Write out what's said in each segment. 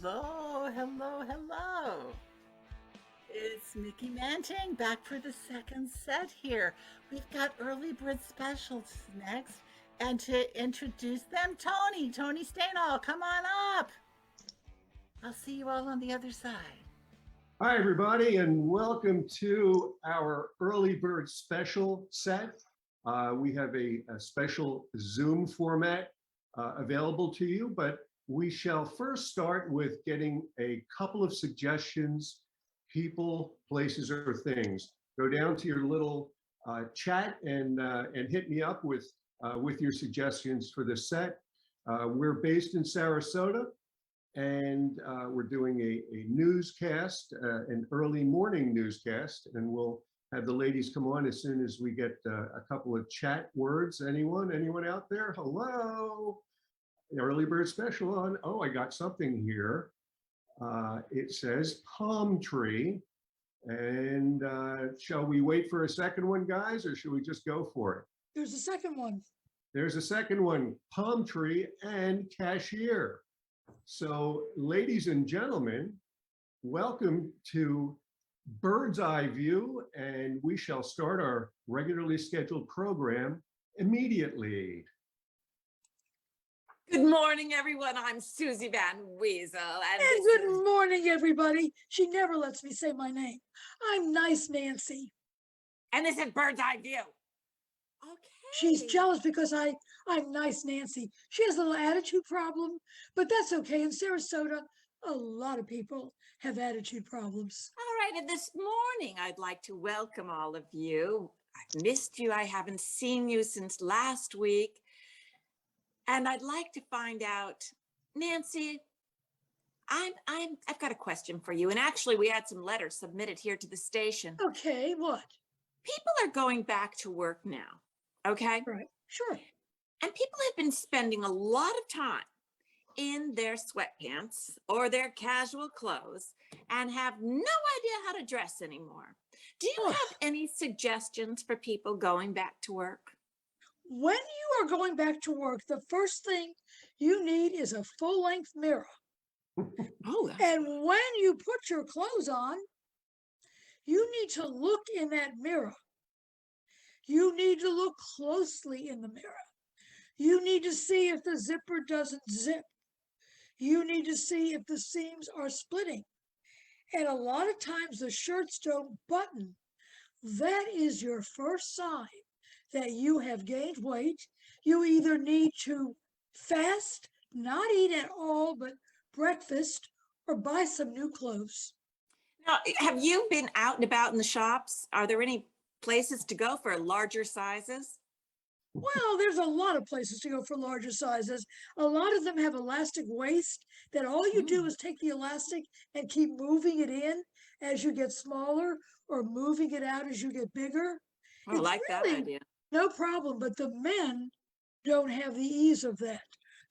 Hello, hello, hello. It's Mickey Manting back for the second set here. We've got early bird specials next. And to introduce them, Tony Stainall, come on up. I'll see you all on the other side. Hi, everybody, and welcome to our early bird special set. We have a special Zoom format available to you, but we shall first start with getting a couple of suggestions, people, places, or things. Go down to your little chat and hit me up with your suggestions for this set. We're based in Sarasota, and we're doing a newscast, an early morning newscast, and we'll have the ladies come on as soon as we get a couple of chat words. Anyone out there? Hello? Early bird special on. Oh, I got something here. It says palm tree. And shall we wait for a second one, guys, or should we just go for it? There's a second one. There's a second one, palm tree and cashier. So, ladies and gentlemen, welcome to Bird's Eye View, and we shall start our regularly scheduled program immediately. Good morning, everyone. I'm Susie Van Wezel. And good morning, everybody. She never lets me say my name. I'm Nice Nancy. And this is Bird's Eye View. Okay. She's jealous because I'm Nice Nancy. She has a little attitude problem, but that's okay. In Sarasota, a lot of people have attitude problems. All right. And this morning, I'd like to welcome all of you. I've missed you. I haven't seen you since last week. And I'd like to find out, Nancy, I've got a question for you. And actually, we had some letters submitted here to the station. Okay, what? People are going back to work now, okay? Right, sure. And people have been spending a lot of time in their sweatpants or their casual clothes and have no idea how to dress anymore. Do you have any suggestions for people going back to work? When you are going back to work, the first thing you need is a full-length mirror. Oh, and when you put your clothes on, you need to look in that mirror. You need to look closely in the mirror. You need to see if the zipper doesn't zip. You need to see if the seams are splitting. And a lot of times the shirts don't button. That is your first sign that you have gained weight. You either need to fast, not eat at all, but breakfast, or buy some new clothes. Now, have you been out and about in the shops? Are there any places to go for larger sizes? Well, there's a lot of places to go for larger sizes. A lot of them have elastic waist that all you do is take the elastic and keep moving it in as you get smaller or moving it out as you get bigger. I like that idea. No problem, but the men don't have the ease of that.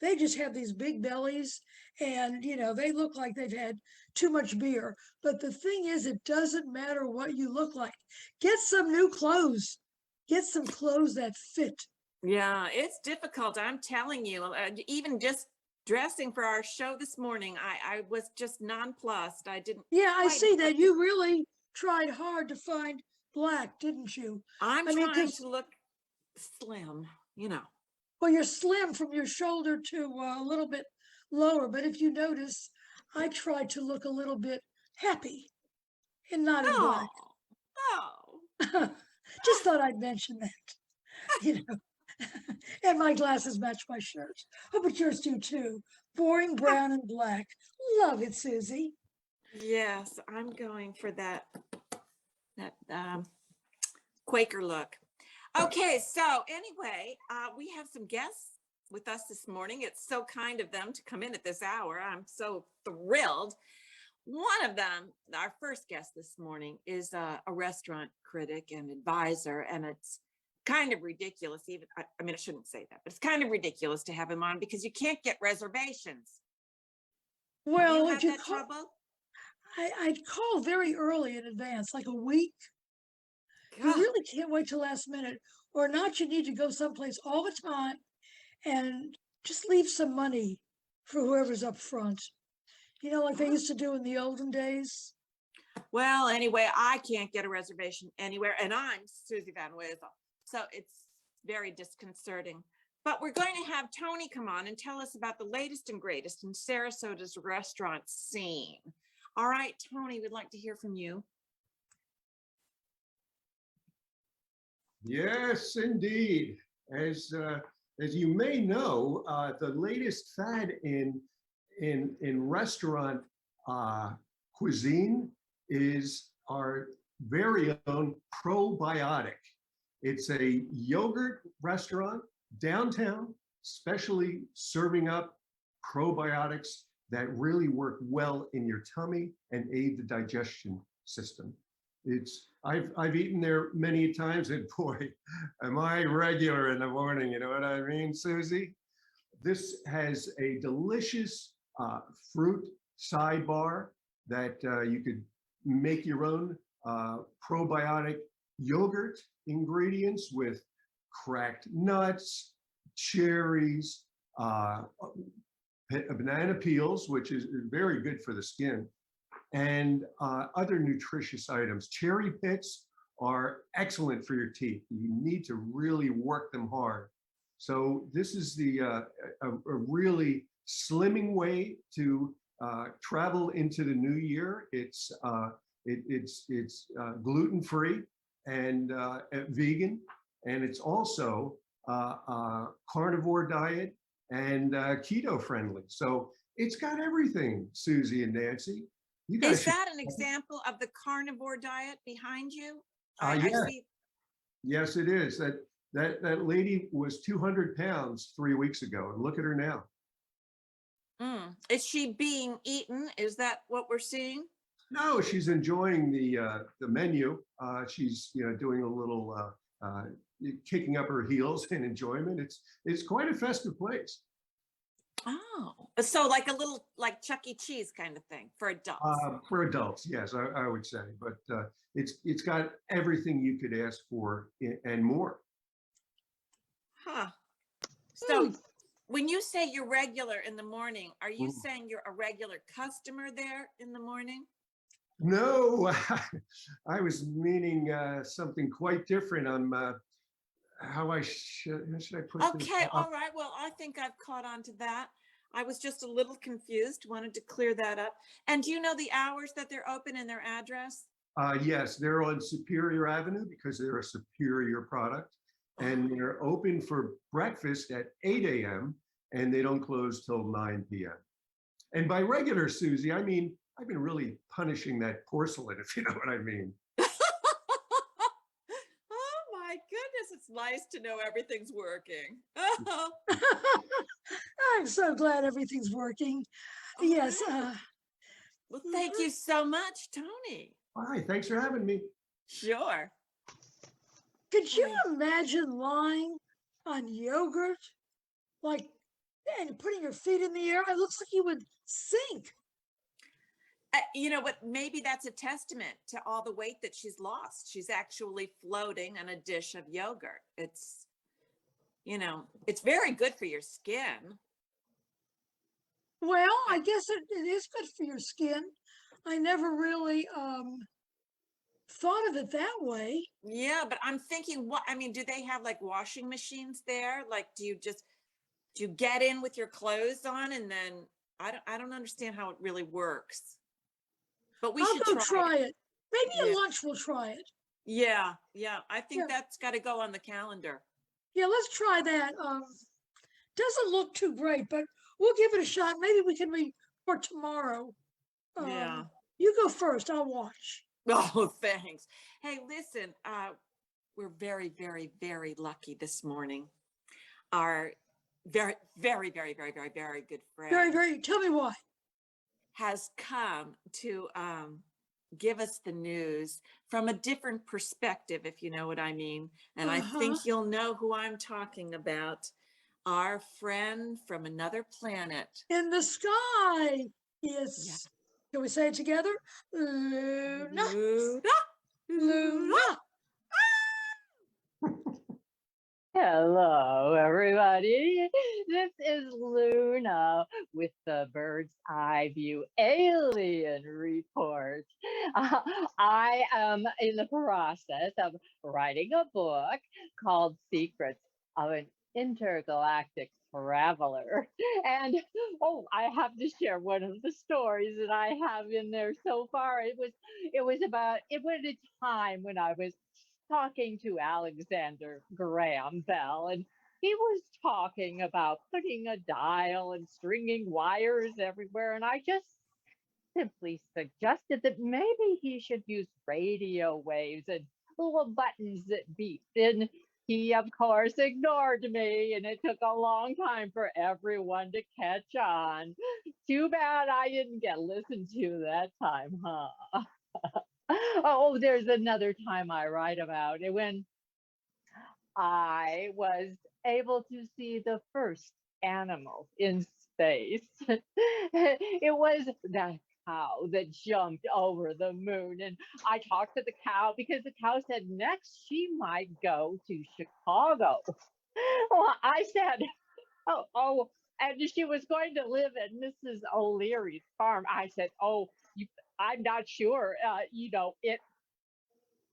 They just have these big bellies and, they look like they've had too much beer. But the thing is, it doesn't matter what you look like. Get some new clothes. Get some clothes that fit. Yeah, it's difficult. I'm telling you, even just dressing for our show this morning, I was just nonplussed. I didn't. Yeah, I see that. You really tried hard to find black, didn't you? I'm trying to look slim, Well, you're slim from your shoulder to a little bit lower, but if you notice, I tried to look a little bit happy and not in black. Oh. Just thought I'd mention that, And my glasses match my shirt. Oh, but yours do too. Boring brown and black. Love it, Susie. Yes, I'm going for that Quaker look. Okay, so anyway, we have some guests with us this morning. It's so kind of them to come in at this hour. I'm so thrilled. One of them, our first guest this morning, is a restaurant critic and advisor, and it's kind of ridiculous. I shouldn't say that, but it's kind of ridiculous to have him on because you can't get reservations. Well, have that trouble? I'd call very early in advance, like a week. God. You really can't wait till last minute, or not. You need to go someplace all the time and just leave some money for whoever's up front. You know, like they used to do in the olden days. Well, anyway, I can't get a reservation anywhere, and I'm Susie Van Wezel. So it's very disconcerting. But we're going to have Tony come on and tell us about the latest and greatest in Sarasota's restaurant scene. All right, Tony, we'd like to hear from you. Yes, indeed. As you may know, the latest fad in restaurant cuisine is our very own Probiotic. It's a yogurt restaurant downtown, specially serving up probiotics that really work well in your tummy and aid the digestion system. I've eaten there many times, and boy, am I regular in the morning, you know what I mean, Susie? This has a delicious fruit sidebar that you could make your own probiotic yogurt ingredients with cracked nuts, cherries, banana peels, which is very good for the skin, and other nutritious items. Cherry pits are excellent for your teeth. You need to really work them hard. So this is a really slimming way to travel into the new year. It's gluten-free and vegan, and it's also carnivore diet and keto friendly. So it's got everything, Susie and Nancy. You guys Is that an example of the carnivore diet behind you? yeah. I see. Yes, it is. That lady was 200 pounds 3 weeks ago, and look at her now. Is she being eaten? Is that what we're seeing? No, she's enjoying the menu. She's doing a little kicking up her heels in enjoyment. It's quite a festive place. Oh, so like a little like Chuck E. Cheese kind of thing for adults. For adults, yes, I would say, but it's got everything you could ask for and more. Huh. So when you say you're regular in the morning, are you saying you're a regular customer there in the morning? No, I was meaning something quite different. How should I put this? Okay, all right. Well, I think I've caught on to that. I was just a little confused, wanted to clear that up. And do you know the hours that they're open and their address? Yes, they're on Superior Avenue because they're a superior product. And they're open for breakfast at 8 a.m. and they don't close till 9 p.m. And by regular, Susie, I mean, I've been really punishing that porcelain, if you know what I mean. Oh my goodness, it's nice to know everything's working. I'm so glad everything's working. Yes. Well, thank you so much, Tony. All right, thanks for having me. Sure. Could you imagine lying on yogurt, like, and putting your feet in the air? It looks like you would sink. You know what? Maybe that's a testament to all the weight that she's lost. She's actually floating on a dish of yogurt. It's very good for your skin. Well, I guess it is good for your skin. I never really thought of it that way. Yeah, but I'm thinking, do they have like washing machines there? Like, do you get in with your clothes on and then I don't understand how it really works. But we should I'll go try it. Maybe at lunch we'll try it. Yeah. I think that's got to go on the calendar. Yeah, let's try that. Doesn't look too great, but we'll give it a shot. Maybe we can report tomorrow. Yeah. You go first. I'll watch. Oh, thanks. Hey, listen, we're very, very, very lucky this morning. Our very, very, very, very, very, very good friend. Very, very. Tell me why. Has come to give us the news from a different perspective, if you know what I mean. And I think you'll know who I'm talking about. Our friend from another planet. In the sky. Yes. Yeah. Can we say it together? Luna. Luna. Luna. Hello, everybody. This is Luna with the Bird's Eye View Alien Report. I am in the process of writing a book called Secrets of an Intergalactic Traveler. And I have to share one of the stories that I have in there so far. It was a time when I was talking to Alexander Graham Bell, and he was talking about putting a dial and stringing wires everywhere. And I just simply suggested that maybe he should use radio waves and little buttons that beep. And he, of course, ignored me, and it took a long time for everyone to catch on. Too bad I didn't get listened to that time, huh? Oh, there's another time I write about it when I was able to see the first animal in space. It was that cow that jumped over the moon. And I talked to the cow because the cow said next she might go to Chicago. Well, I said, oh, and she was going to live at Mrs. O'Leary's farm. I said, I'm not sure.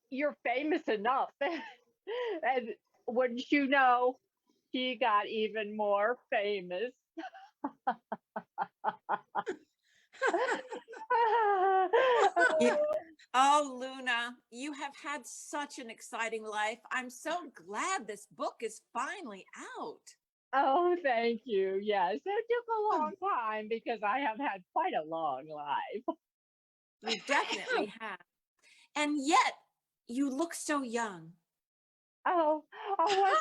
You're famous enough. And wouldn't you know, she got even more famous. Yeah. Oh, Luna, you have had such an exciting life. I'm so glad this book is finally out. Oh, thank you. Yes, it took a long time because I have had quite a long life. You definitely have. And yet, you look so young. Well,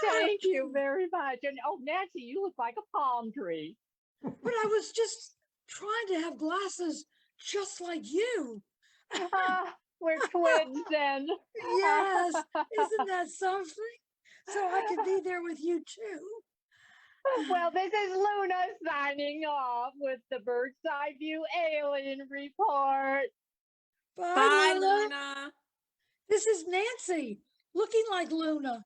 thank you very much. And Nancy, you look like a palm tree. But I was just trying to have glasses just like you. We're twins then. Yes, isn't that something? So I could be there with you too. Well, this is Luna signing off with the Bird's Eye View Alien Report. Bye, Luna. Luna. This is Nancy, looking like Luna.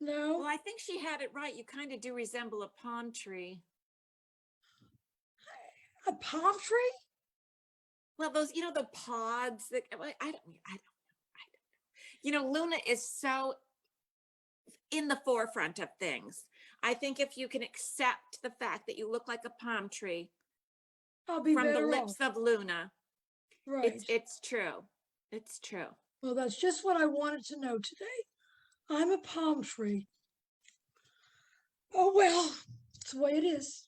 No? Well, I think she had it right. You kind of do resemble a palm tree. A palm tree? Well, those, the pods that I don't know. Luna is so in the forefront of things. I think if you can accept the fact that you look like a palm tree I'll be from the better lips off. of Luna, Right. it's true. It's true. Well, that's just what I wanted to know today. I'm a palm tree. Oh, well, it's the way it is.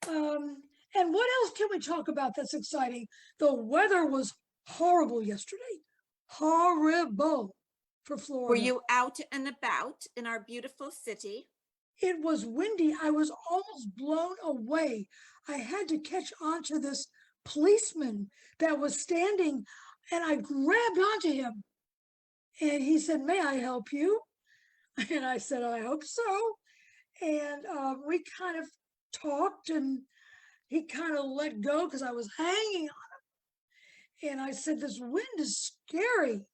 And what else can we talk about that's exciting? The weather was horrible yesterday. Horrible for Florida. Were you out and about in our beautiful city? It was windy. I was almost blown away. I had to catch onto this policeman that was standing, and I grabbed onto him. And he said, "May I help you?" And I said, "I hope so." And we kind of talked, and he kind of let go because I was hanging on him. And I said, "This wind is scary."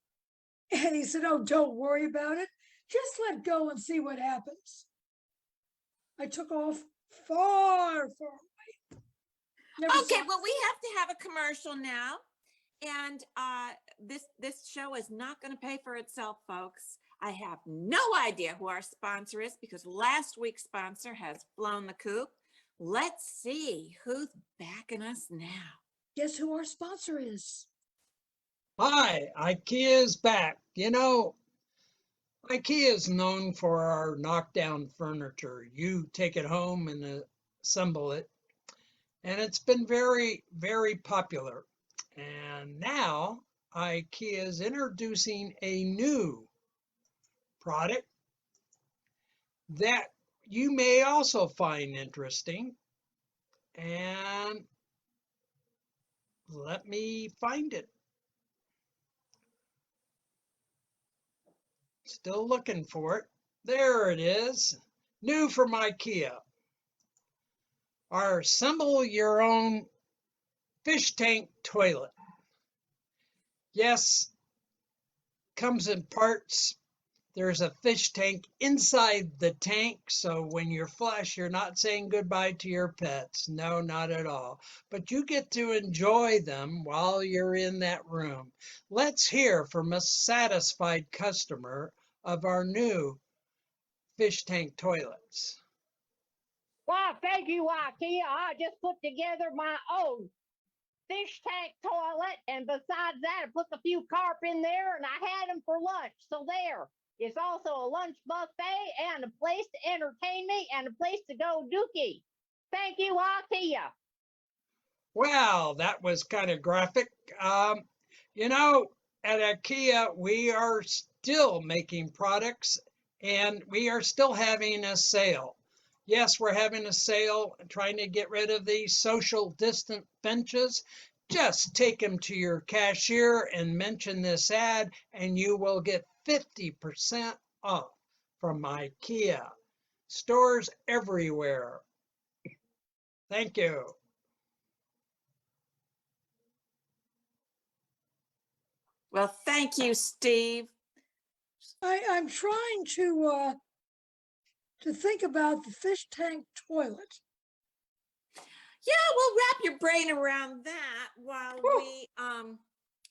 And he said, "Oh, don't worry about it. Just let go and see what happens." I took off far, far away. Never Okay, saw- well, we have to have a commercial now. And this show is not going to pay for itself, folks. I have no idea who our sponsor is because last week's sponsor has flown the coop. Let's see who's backing us now. Guess who our sponsor is? Hi, IKEA's back. IKEA is known for our knockdown furniture. You take it home and assemble it. And it's been very, very popular. And now IKEA is introducing a new product that you may also find interesting. And let me find it. Still looking for it. There it is. New from IKEA. Our assemble your own fish tank toilet. Yes, comes in parts There's a fish tank inside the tank, so when you're flush, you're not saying goodbye to your pets. No, not at all. But you get to enjoy them while you're in that room. Let's hear from a satisfied customer of our new fish tank toilets. Why, thank you, IKEA. I just put together my own fish tank toilet, and besides that, I put a few carp in there, and I had them for lunch. So there. It's also a lunch buffet and a place to entertain me and a place to go dookie. Thank you, IKEA. Well, that was kind of graphic. You know, at IKEA, we are still making products and we are still having a sale. Yes, we're having a sale trying to get rid of these social distant benches. Just take them to your cashier and mention this ad, and you will get 50% off from IKEA. Stores everywhere. Thank you. Well, thank you, Steve. I'm trying to think about the fish tank toilet. Yeah, we'll wrap your brain around that while Whew. we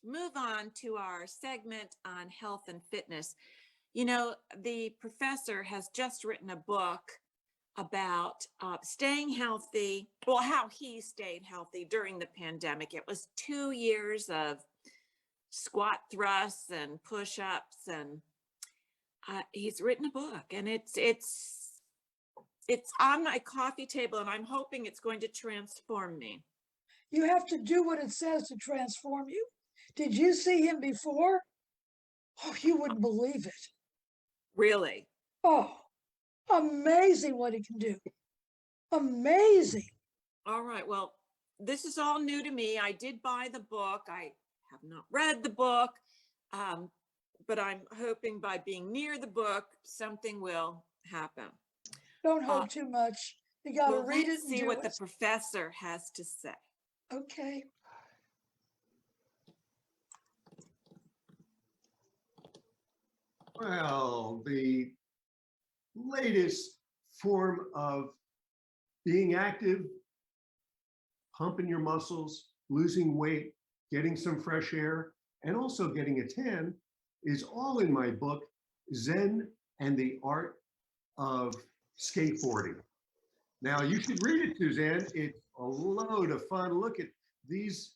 move on to our segment on health and fitness. You know, the professor has just written a book about staying healthy, well, how he stayed healthy during the pandemic. It was 2 years of squat thrusts and push-ups, and he's written a book, and it's on my coffee table, and I'm hoping it's going to transform me. You have to do what it says to transform you. Did you see him before? Oh, you wouldn't believe it. Really? Oh, amazing what he can do. Amazing. All right. Well, this is all new to me. I did buy the book. I have not read the book, but I'm hoping by being near the book, something will happen. Don't hope too much. You got to Well, read it let's and see do what it. the professor has to say. Okay. Well, the latest form of being active, pumping your muscles, losing weight, getting some fresh air, and also getting a tan is all in my book, Zen and the Art of Skateboarding. Now, you should read it, Suzanne. It's a load of fun. Look at these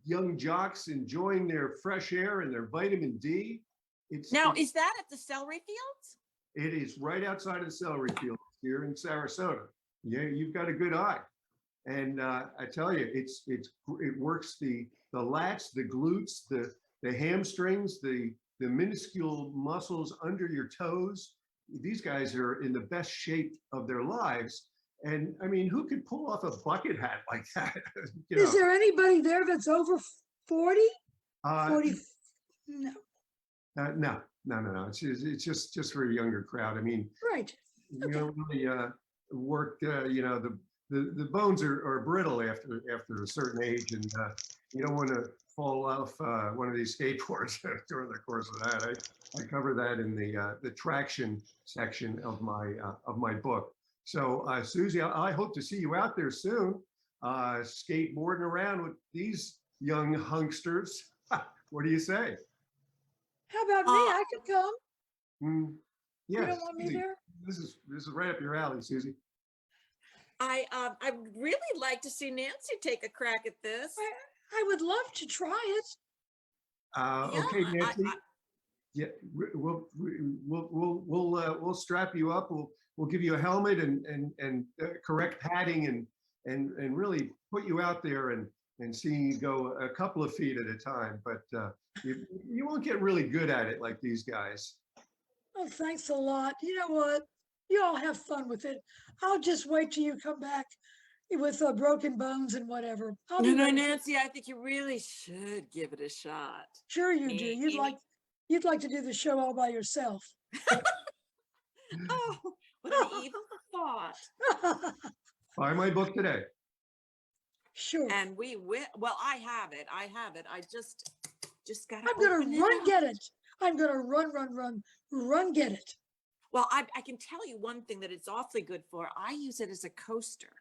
young jocks enjoying their fresh air and their vitamin D. Now, is that at the celery fields? It is right outside of the celery fields here in Sarasota. Yeah, you've got a good eye. And I tell you, it works the lats, the glutes, the hamstrings, the minuscule muscles under your toes. These guys are in the best shape of their lives. And I mean, who could pull off a bucket hat like that? Is there anybody there that's over 40? 40? No. No. It's just for a younger crowd. I mean, Right. you don't really work. The bones are brittle after a certain age, and you don't want to fall off one of these skateboards during the course of that. I cover that in the traction section of my book. So Susie, I hope to see you out there soon, skateboarding around with these young hunksters. What do you say? How about me? I could come. Yes, You don't want me Susie, there? This is right up your alley, Susie. I'd really like to see Nancy take a crack at this. I would love to try it. Okay, Nancy. Yeah, we'll strap you up. We'll give you a helmet and correct padding and really put you out there and see you go a couple of feet at a time. But you won't get really good at it like these guys. Oh, thanks a lot. You know what? You all have fun with it. I'll just wait till you come back with broken bones and whatever. I'll No, be ready. Nancy, I think you really should give it a shot. Sure you do. You'd like to do the show all by yourself. Oh, what an evil thought. Buy my book today. Sure. And we will. Well, I have it. I just got to. I'm gonna run get it. I'm going to run, get it. Well, I can tell you one thing that it's awfully good for. I use it as a coaster.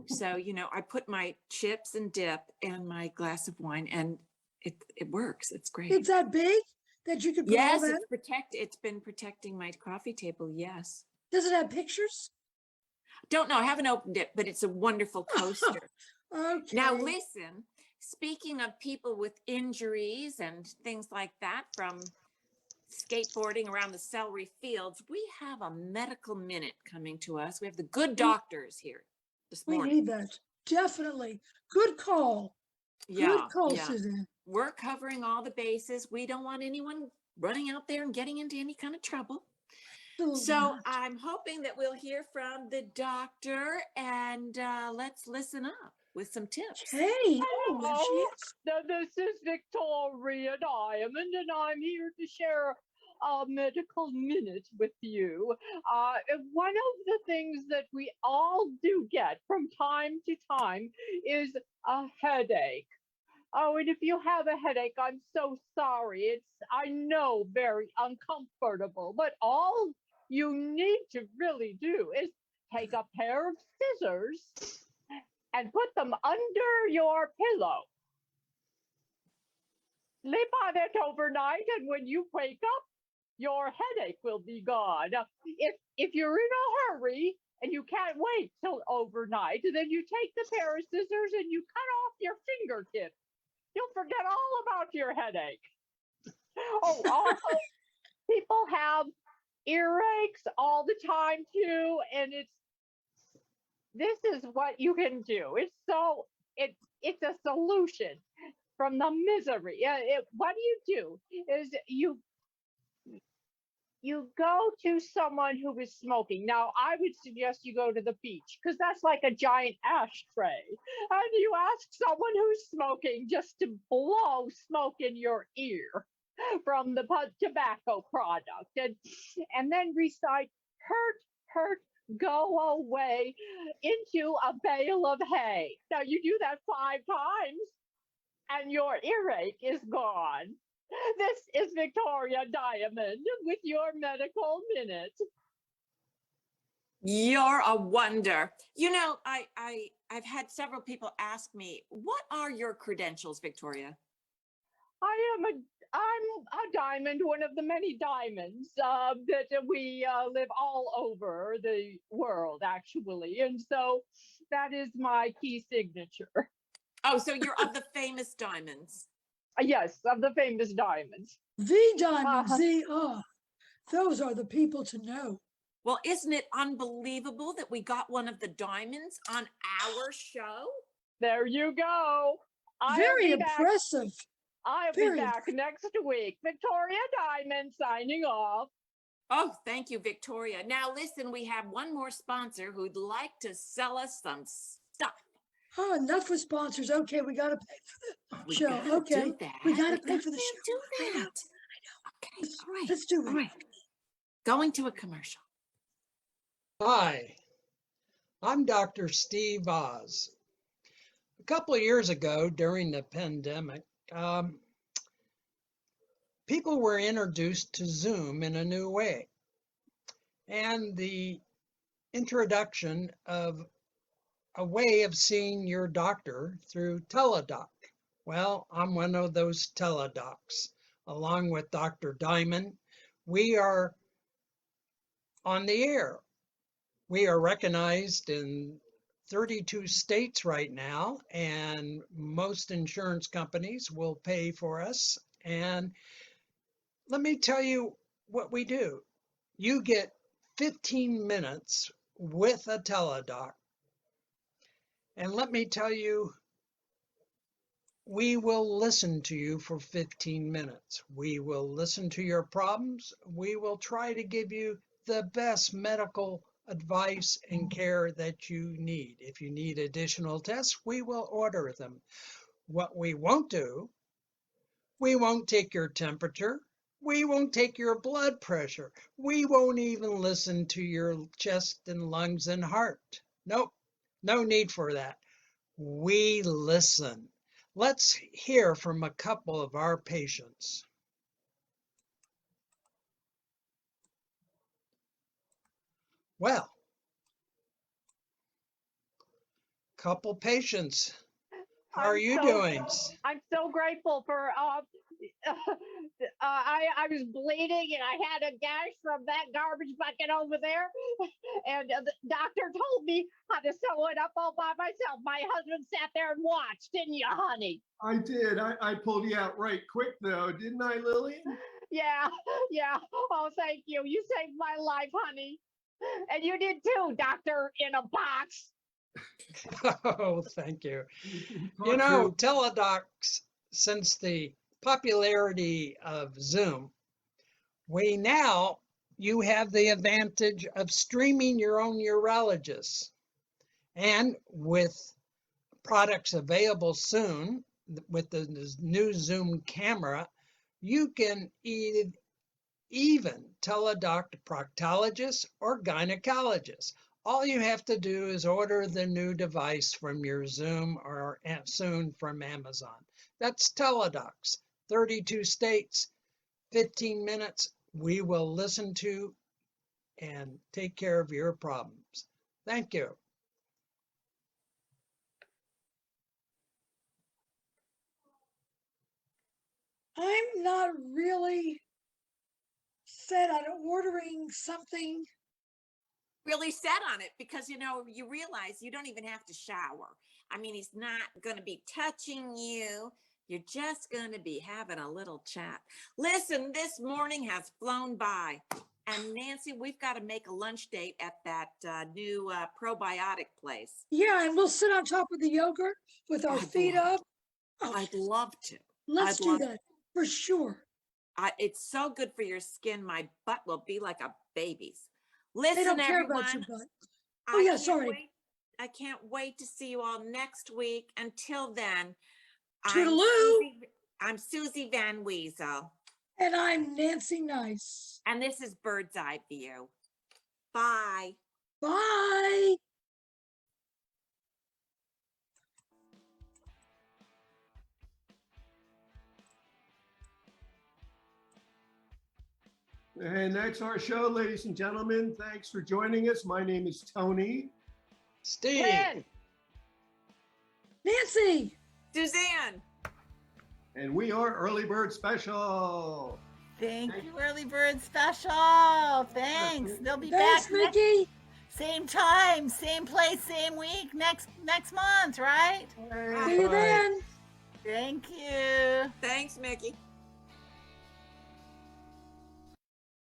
So, I put my chips and dip and my glass of wine, and it works. It's great. It's that big that you could put all Yes, that. it's been protecting my coffee table. Yes. Does it have pictures? Don't know. I haven't opened it, but it's a wonderful coaster. Okay. Now, listen, speaking of people with injuries and things like that from skateboarding around the celery fields, we have a medical minute coming to us. We have the good doctors here this We morning. need that. Definitely. Good call. Yeah, Good call, yeah. Suzanne. We're covering all the bases. We don't want anyone running out there and getting into any kind of trouble. Absolutely So not. I'm hoping that we'll hear from the doctor, and let's listen up with some tips. Hey, oh, there she Hello. is. Now, this is Victoria Diamond, and I'm here to share a medical minute with you. One of the things that we all do get from time to time is a headache. Oh, and if you have a headache, I'm so sorry. I know, very uncomfortable, but all you need to really do is take a pair of scissors and put them under your pillow. Sleep on it overnight, and when you wake up, your headache will be gone. If you're in a hurry and you can't wait till overnight, then you take the pair of scissors and you cut off your fingertips. You'll forget all about your headache. Oh, also, people have earaches all the time too, and this is what you can do. It's a solution from the misery. What do? Is you go to someone who is smoking. Now, I would suggest you go to the beach because that's like a giant ashtray. And you ask someone who's smoking just to blow smoke in your ear from the tobacco product. And then recite, hurt, go away into a bale of hay. Now, you do that 5 times and your earache is gone. This is Victoria Diamond with your medical minute. You're a wonder. I've had several people ask me, what are your credentials, Victoria? I'm a diamond, one of the many diamonds that we live all over the world, actually. And so that is my key signature. Oh, so you're of the famous diamonds. Yes, of the famous diamonds. The diamonds, those are the people to know. Well, isn't it unbelievable that we got one of the diamonds on our show? There you go. Very impressive. I'll be back next week. Victoria Diamond signing off. Oh, thank you, Victoria. Now, listen, we have one more sponsor who'd like to sell us some stuff. Oh, enough with sponsors. Okay, we got to pay for the show. Okay, we got to pay for the show. Do that. I know. Okay, all right. Let's do it. All right. Going to a commercial. Hi, I'm Dr. Steve Oz. A couple of years ago during the pandemic, people were introduced to Zoom in a new way. And the introduction of a way of seeing your doctor through teledoc. Well, I'm one of those teledocs. Along with Dr. Diamond, we are on the air. We are recognized in 32 states right now, and most insurance companies will pay for us. And let me tell you what we do. You get 15 minutes with a teledoc. And let me tell you, we will listen to you for 15 minutes. We will listen to your problems. We will try to give you the best medical advice and care that you need. If you need additional tests, we will order them. What we won't do, we won't take your temperature. We won't take your blood pressure. We won't even listen to your chest and lungs and heart. Nope, no need for that. We listen. Let's hear from a couple of our patients. Well, couple patients. How are I'm you so doing? I'm so grateful for I was bleeding and I had a gash from that garbage bucket over there, and the doctor told me how to sew it up all by myself. My husband sat there and watched, didn't you, honey? I did. I pulled you out right quick though, didn't I, Lillian? Yeah, yeah. Oh, thank you. You saved my life, honey, and you did too, doctor in a box. Oh, thank you. Talk You know, to- teledocs, since the popularity of Zoom, you have the advantage of streaming your own urologist. And with products available soon, with the new Zoom camera, you can even teledoc to proctologist or gynecologist. All you have to do is order the new device from your Zoom or soon from Amazon. That's teledocs, 32 states, 15 minutes. We will listen to and take care of your problems. Thank you. I'm not really set on ordering something. Really set on it because you realize you don't even have to shower. I mean, he's not going to be touching you. You're just going to be having a little chat. Listen, this morning has flown by. And Nancy, we've got to make a lunch date at that new probiotic place. Yeah, and we'll sit on top of the yogurt with our I'd feet love up. Oh, I'd love to. let's I'd do love that for sure. It's so good for your skin. My butt will be like a baby's. They Listen, don't care about your everyone. butt. Oh, yeah, can't sorry. wait- I can't wait to see you all next week. Until then, Toodaloo. I'm Susie Van Weasel, And I'm Nancy Nice. and this is Bird's Eye View. Bye. Bye. And that's our show, ladies and gentlemen. Thanks for joining us. My name is Tony. Steve. Lynn, Nancy. Suzanne. And we are Early Bird Special. Thank you, Early Bird Special. Thanks. They'll be Thanks, back next, Mickey. same time, same place, same week, next month, right? See you then. Thank you. Thanks, Mickey.